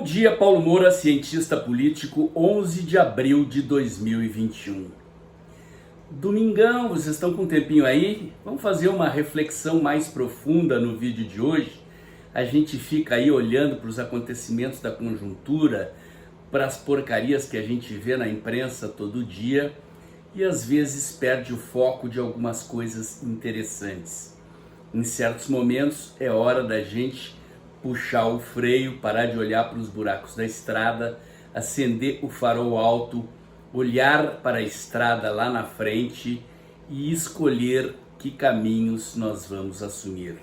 Bom dia, Paulo Moura, cientista político, 11 de abril de 2021. Domingão, vocês estão com um tempinho aí? Vamos fazer uma reflexão mais profunda no vídeo de hoje. A gente fica aí olhando para os acontecimentos da conjuntura, para as porcarias que a gente vê na imprensa todo dia e às vezes perde o foco de algumas coisas interessantes. Em certos momentos é hora da gente puxar o freio, parar de olhar para os buracos da estrada, acender o farol alto, olhar para a estrada lá na frente e escolher que caminhos nós vamos assumir.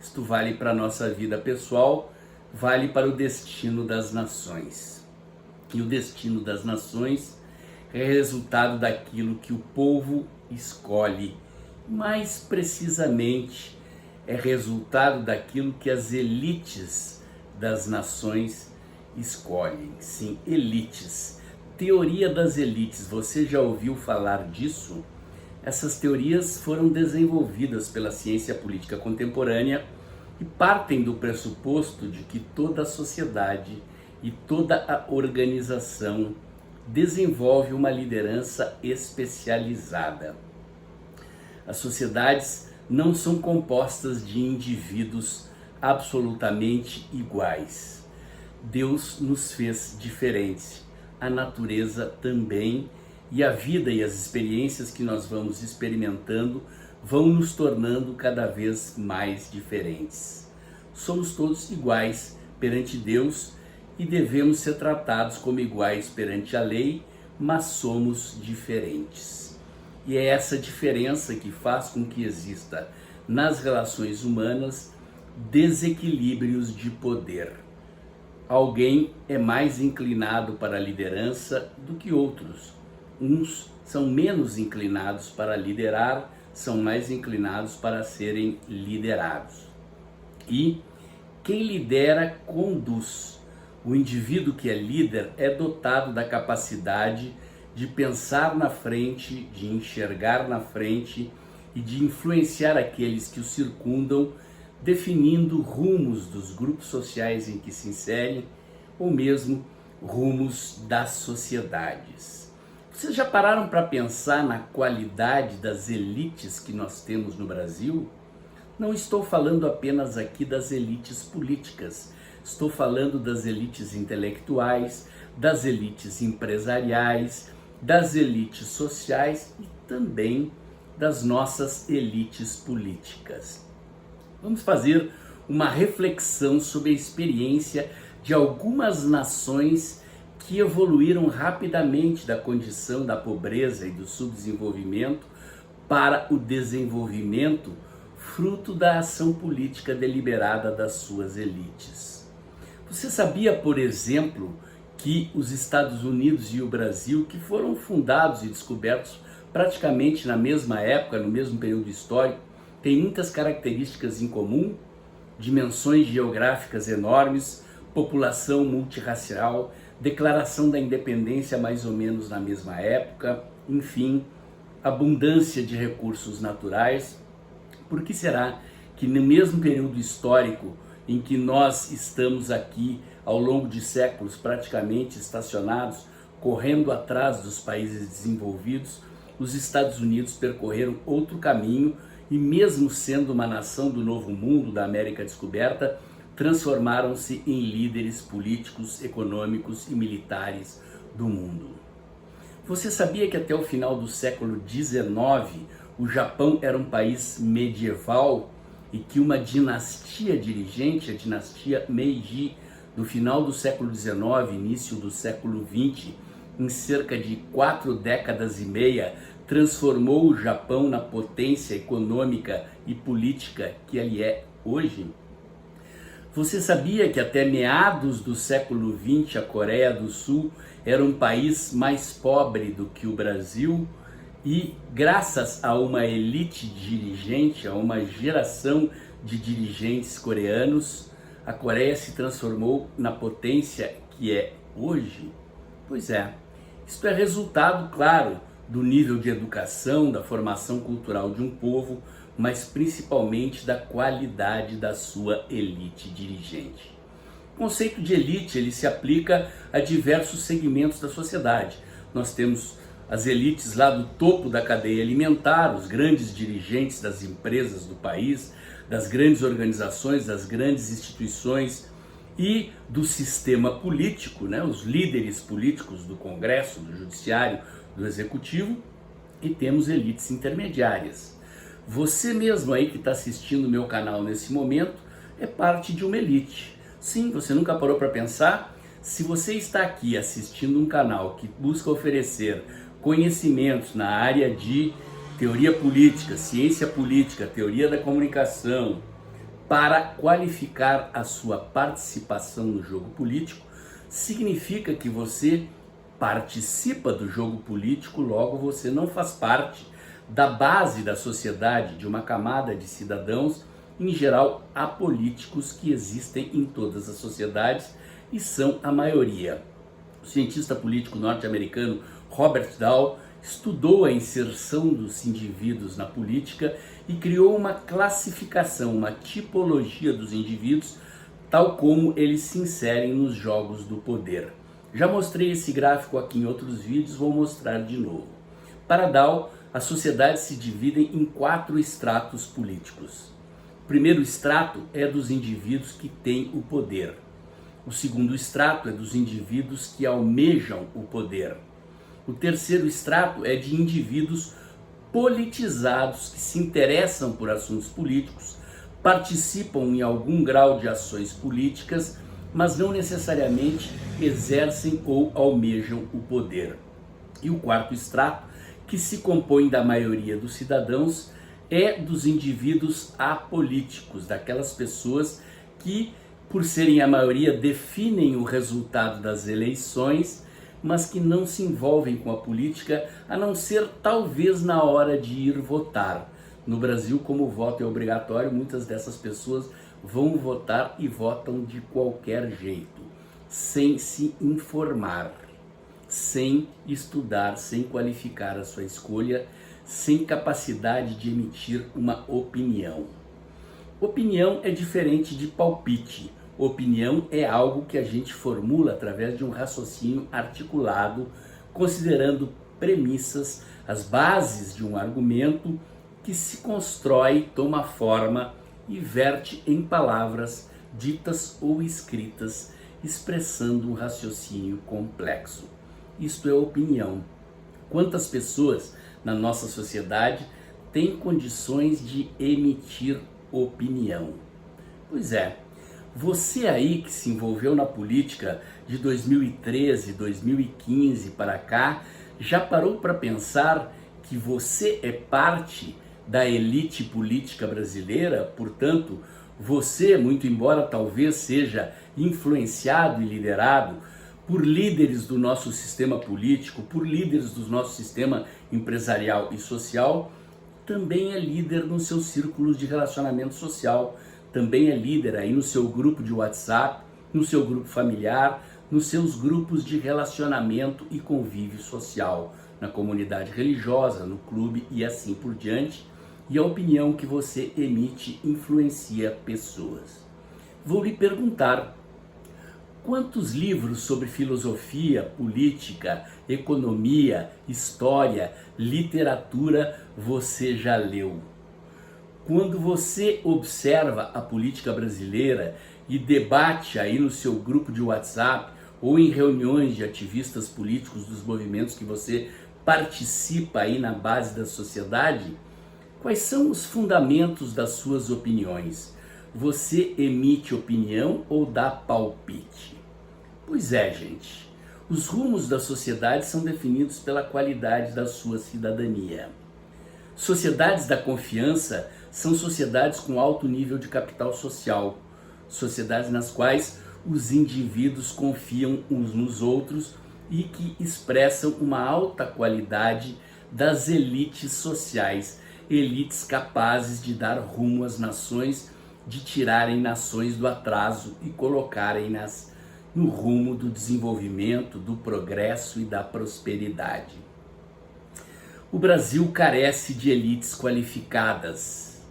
Isto vale para a nossa vida pessoal, vale para o destino das nações. E o destino das nações é resultado daquilo que o povo escolhe, mais precisamente é resultado daquilo que as elites das nações escolhem. Sim, elites. Teoria das elites. Você já ouviu falar disso? Essas teorias foram desenvolvidas pela ciência política contemporânea e partem do pressuposto de que toda a sociedade e toda a organização desenvolve uma liderança especializada. As sociedades não são compostas de indivíduos absolutamente iguais. Deus nos fez diferentes, a natureza também, e a vida e as experiências que nós vamos experimentando vão nos tornando cada vez mais diferentes. Somos todos iguais perante Deus e devemos ser tratados como iguais perante a lei, mas somos diferentes. E é essa diferença que faz com que exista nas relações humanas desequilíbrios de poder. Alguém é mais inclinado para a liderança do que outros. Uns são menos inclinados para liderar, são mais inclinados para serem liderados. E quem lidera conduz. O indivíduo que é líder é dotado da capacidade de pensar na frente, de enxergar na frente e de influenciar aqueles que o circundam, definindo rumos dos grupos sociais em que se inserem ou mesmo rumos das sociedades. Vocês já pararam para pensar na qualidade das elites que nós temos no Brasil? Não estou falando apenas aqui das elites políticas, estou falando das elites intelectuais, das elites empresariais, das elites sociais e também das nossas elites políticas. Vamos fazer uma reflexão sobre a experiência de algumas nações que evoluíram rapidamente da condição da pobreza e do subdesenvolvimento para o desenvolvimento, fruto da ação política deliberada das suas elites. Você sabia, por exemplo, que os Estados Unidos e o Brasil, que foram fundados e descobertos praticamente na mesma época, no mesmo período histórico, têm muitas características em comum: dimensões geográficas enormes, população multirracial, declaração da independência mais ou menos na mesma época, enfim, abundância de recursos naturais. Por que será que no mesmo período histórico em que nós estamos aqui ao longo de séculos praticamente estacionados, correndo atrás dos países desenvolvidos, os Estados Unidos percorreram outro caminho e, mesmo sendo uma nação do Novo Mundo, da América descoberta, transformaram-se em líderes políticos, econômicos e militares do mundo? Você sabia que até o final do século XIX o Japão era um país medieval e que uma dinastia dirigente, a dinastia Meiji, do final do século XIX, início do século XX, em cerca de 4 décadas e meia, transformou o Japão na potência econômica e política que ele é hoje? Você sabia que até meados do século XX a Coreia do Sul era um país mais pobre do que o Brasil? E graças a uma elite dirigente, a uma geração de dirigentes coreanos, a Coreia se transformou na potência que é hoje? Pois é, isto é resultado, claro, do nível de educação, da formação cultural de um povo, mas principalmente da qualidade da sua elite dirigente. conceito de elite ele se aplica a diversos segmentos da sociedade. Nós temos as elites lá do topo da cadeia alimentar, os grandes dirigentes das empresas do país, das grandes organizações, das grandes instituições e do sistema político, né? Os líderes políticos do Congresso, do Judiciário, do Executivo, e temos elites intermediárias. Você mesmo aí que está assistindo o meu canal nesse momento é parte de uma elite. Sim, você nunca parou para pensar? Se você está aqui assistindo um canal que busca oferecer conhecimentos na área de teoria política, ciência política, teoria da comunicação, para qualificar a sua participação no jogo político, significa que você participa do jogo político, logo você não faz parte da base da sociedade, de uma camada de cidadãos, em geral apolíticos, que existem em todas as sociedades e são a maioria. O cientista político norte-americano Robert Dahl estudou a inserção dos indivíduos na política e criou uma classificação, uma tipologia dos indivíduos, tal como eles se inserem nos jogos do poder. Já mostrei esse gráfico aqui em outros vídeos, vou mostrar de novo. Para Dahl, as sociedades se dividem em 4 estratos políticos. O primeiro estrato é dos indivíduos que têm o poder. O segundo estrato é dos indivíduos que almejam o poder. O terceiro estrato é de indivíduos politizados que se interessam por assuntos políticos, participam em algum grau de ações políticas, mas não necessariamente exercem ou almejam o poder. E o quarto estrato, que se compõe da maioria dos cidadãos, é dos indivíduos apolíticos, daquelas pessoas que, por serem a maioria, definem o resultado das eleições, mas que não se envolvem com a política, a não ser talvez na hora de ir votar. No Brasil, como o voto é obrigatório, muitas dessas pessoas vão votar e votam de qualquer jeito, sem se informar, sem estudar, sem qualificar a sua escolha, sem capacidade de emitir uma opinião. Opinião é diferente de palpite. Opinião é algo que a gente formula através de um raciocínio articulado, considerando premissas, as bases de um argumento que se constrói, toma forma e verte em palavras ditas ou escritas, expressando um raciocínio complexo. Isto é opinião. Quantas pessoas na nossa sociedade têm condições de emitir opinião? Pois é, você aí que se envolveu na política de 2013, 2015 para cá, já parou para pensar que você é parte da elite política brasileira? Portanto, você, muito embora talvez seja influenciado e liderado por líderes do nosso sistema político, por líderes do nosso sistema empresarial e social, também é líder nos seus círculos de relacionamento social, também é líder aí no seu grupo de WhatsApp, no seu grupo familiar, nos seus grupos de relacionamento e convívio social, na comunidade religiosa, no clube e assim por diante. E a opinião que você emite influencia pessoas. Vou lhe perguntar: quantos livros sobre filosofia, política, economia, história, literatura você já leu? Quando você observa a política brasileira e debate aí no seu grupo de WhatsApp ou em reuniões de ativistas políticos dos movimentos que você participa aí na base da sociedade, quais são os fundamentos das suas opiniões? Você emite opinião ou dá palpite? Pois é, gente. Os rumos da sociedade são definidos pela qualidade da sua cidadania. Sociedades da confiança são sociedades com alto nível de capital social, sociedades nas quais os indivíduos confiam uns nos outros e que expressam uma alta qualidade das elites sociais, elites capazes de dar rumo às nações, de tirarem nações do atraso e colocarem-nas no rumo do desenvolvimento, do progresso e da prosperidade. O Brasil carece de elites qualificadas.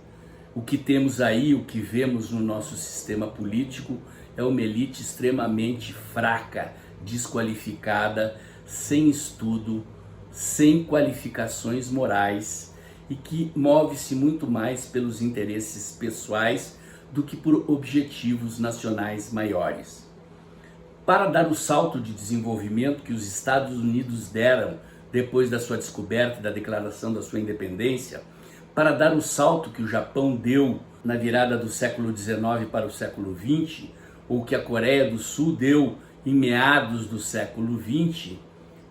O que temos aí, o que vemos no nosso sistema político, é uma elite extremamente fraca, desqualificada, sem estudo, sem qualificações morais e que move-se muito mais pelos interesses pessoais do que por objetivos nacionais maiores. Para dar o salto de desenvolvimento que os Estados Unidos deram depois da sua descoberta e da declaração da sua independência, para dar o salto que o Japão deu na virada do século XIX para o século XX, ou que a Coreia do Sul deu em meados do século XX,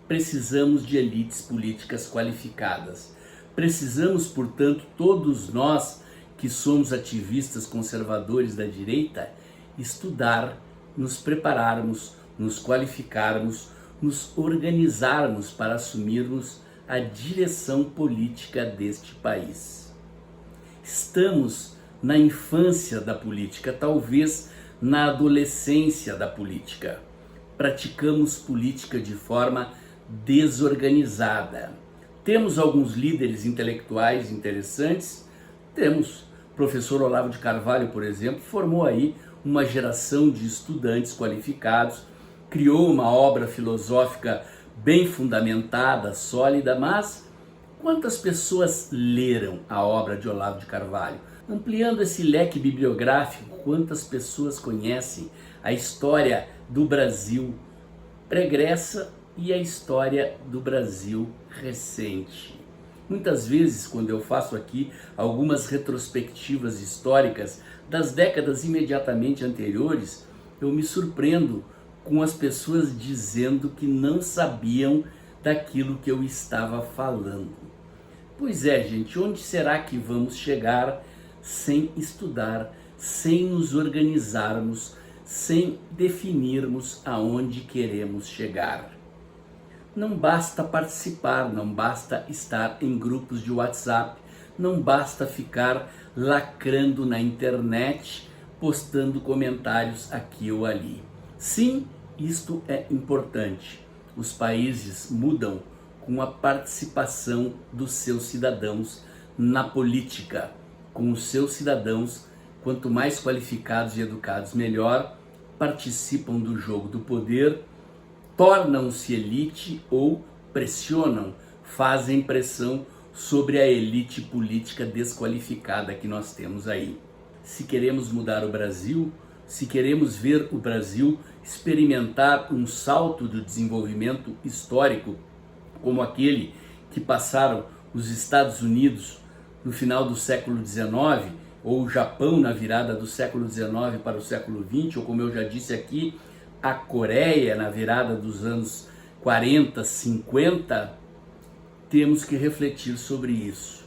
precisamos de elites políticas qualificadas. Precisamos, portanto, todos nós que somos ativistas conservadores da direita, estudar, nos prepararmos, nos qualificarmos, nos organizarmos para assumirmos a direção política deste país. Estamos na infância da política, talvez na adolescência da política. Praticamos política de forma desorganizada. Temos alguns líderes intelectuais interessantes, temos. O professor Olavo de Carvalho, por exemplo, formou aí uma geração de estudantes qualificados, criou uma obra filosófica bem fundamentada, sólida, mas quantas pessoas leram a obra de Olavo de Carvalho? Ampliando esse leque bibliográfico, quantas pessoas conhecem a história do Brasil pregressa e a história do Brasil recente? Muitas vezes, quando eu faço aqui algumas retrospectivas históricas das décadas imediatamente anteriores, eu me surpreendo com as pessoas dizendo que não sabiam daquilo que eu estava falando. Pois é, gente, onde será que vamos chegar sem estudar, sem nos organizarmos, sem definirmos aonde queremos chegar? Não basta participar, não basta estar em grupos de WhatsApp, não basta ficar lacrando na internet, postando comentários aqui ou ali. Sim, isto é importante. Os países mudam com a participação dos seus cidadãos na política. Com os seus cidadãos, quanto mais qualificados e educados, melhor, participam do jogo do poder, tornam-se elite ou pressionam, fazem pressão sobre a elite política desqualificada que nós temos aí. Se queremos mudar o Brasil, se queremos ver o Brasil experimentar um salto de desenvolvimento histórico, como aquele que passaram os Estados Unidos no final do século XIX, ou o Japão na virada do século XIX para o século XX, ou como eu já disse aqui, a Coreia na virada dos anos 40, 50, temos que refletir sobre isso.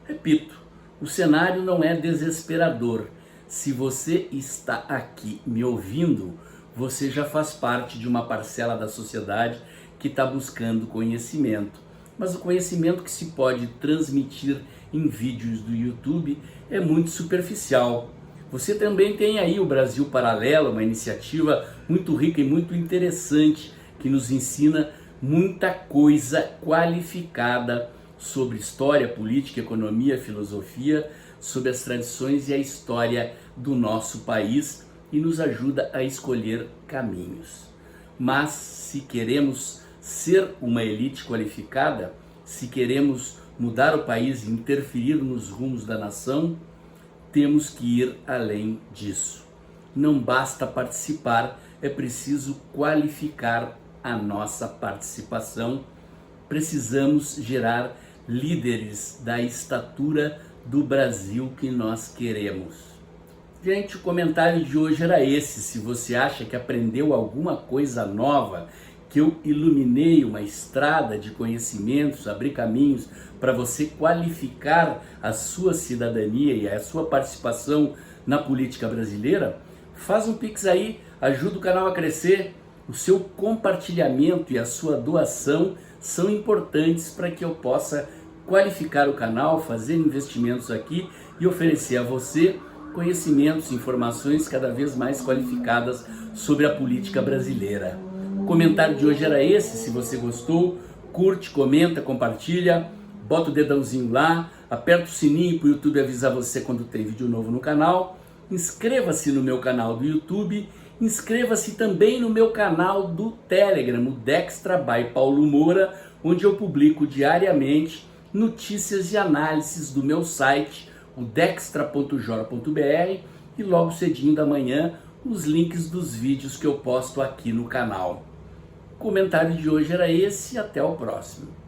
Repito, o cenário não é desesperador. Se você está aqui me ouvindo, você já faz parte de uma parcela da sociedade que está buscando conhecimento. Mas o conhecimento que se pode transmitir em vídeos do YouTube é muito superficial. Você também tem aí o Brasil Paralelo, uma iniciativa muito rica e muito interessante que nos ensina muita coisa qualificada sobre história, política, economia, filosofia, sobre as tradições e a história do nosso país e nos ajuda a escolher caminhos. Mas se queremos ser uma elite qualificada, se queremos mudar o país e interferir nos rumos da nação, temos que ir além disso. Não basta participar, é preciso qualificar a nossa participação. Precisamos gerar líderes da estatura do Brasil que nós queremos. Gente, o comentário de hoje era esse. Se você acha que aprendeu alguma coisa nova, que eu iluminei uma estrada de conhecimentos, abri caminhos para você qualificar a sua cidadania e a sua participação na política brasileira, faz um Pix aí, ajuda o canal a crescer. O seu compartilhamento e a sua doação são importantes para que eu possa qualificar o canal, fazer investimentos aqui e oferecer a você conhecimentos, informações cada vez mais qualificadas sobre a política brasileira. O comentário de hoje era esse. Se você gostou, curte, comenta, compartilha, bota o dedãozinho lá, aperta o sininho para o YouTube avisar você quando tem vídeo novo no canal, inscreva-se no meu canal do YouTube Inscreva-se também no meu canal do Telegram, o Dextra by Paulo Moura, onde eu publico diariamente notícias e análises do meu site, o dextra.jora.br, e logo cedinho da manhã os links dos vídeos que eu posto aqui no canal. O comentário de hoje era esse e até o próximo.